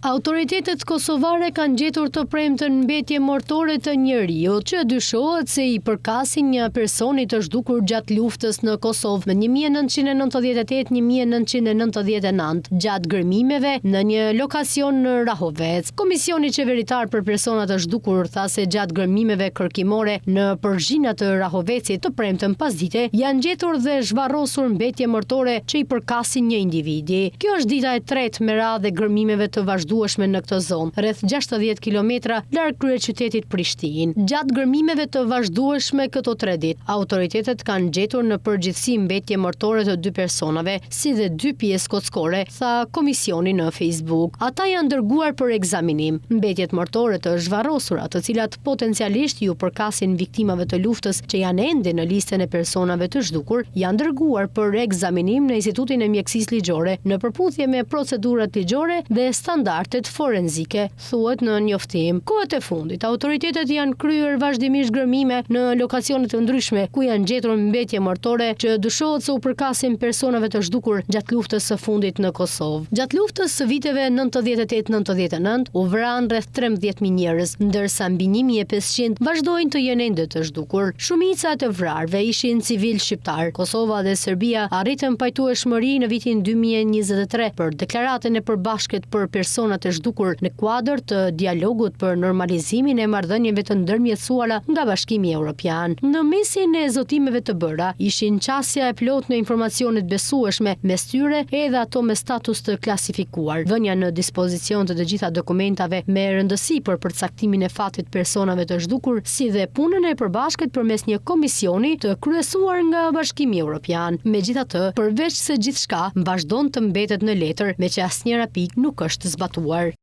Autoritetet kosovare kanë gjetur të premtën mbetje mortore të njeriut që dyshohet se i përkasin një personi të zhdukur gjatë luftës në Kosovë në 1998-1999 gjatë gërmimeve në një lokacion në Rahovec. Komisioni qeveritar për persona të zhdukur tha se gjatë gërmimeve kërkimore në përgjinat të Rahovecit të premtën pasdite janë gjetur dhe zhvarrosur mbetje mortore që i përkasin një individi. Kjo është dita e tretë me radhë gërmimeve të vazhdueshme në këtë zonë, rreth 60 kilometra larg kryeqytetit Prishtinë. Gjatë gërmimeve të vazhdueshme këto 3 ditë, autoritetet kanë gjetur në përgjithësi mbetje mortore të 2 personave, si dhe 2 pjesë kockore, tha komisioni në Facebook. Ata janë dërguar për ekzaminim. Mbetjet mortore të zhvarrosura, të cilat potencialisht ju përkasin viktimave të luftës që janë ende në listën e personave të zhdukur, janë dërguar për ekzaminim në Institutin e Mjekësisë Ligjore në përputhje me procedurat ligjore dhe standardet forenzike, thuhet në njoftim. Kohët e fundit, autoritetet janë kryer vazhdimisht gërmime në lokacione të ndryshme ku janë gjetur mbetje mortore që dyshohet se u përkasin personave të zhdukur gjatë luftës së fundit në Kosovë. Gjatë luftës së viteve 98-99 u vranë rreth 13.000 njerëz, ndërsa mbi 1.500 vazhdojnë të jenë ende të zhdukur. Shumica e të vrarve ishin civil shqiptar. Kosova dhe Serbia arritën pajtueshmëri në vitin 2023 për deklaratën e përbashkët për personat e zhdukur në kuadër të dialogut për normalizimin e marrëdhënieve të ndërmjetësuara nga Bashkimi Evropian. Në mesin e zotimeve të bëra ishin qasja e plot në informacionet besueshme, mes tyre edhe ato me status të klasifikuar, vënia në dispozicion të gjitha dokumentave me rëndësi për përcaktimin e fatit personave të zhdukur, si dhe punën e përbashkët përmes një komisioni të kryesuar nga Bashkimi Evropian. Megjithatë, përveç se gjithçka vazhdon të mbetet në letër, me që asnjëra pikë nuk është zbatuar.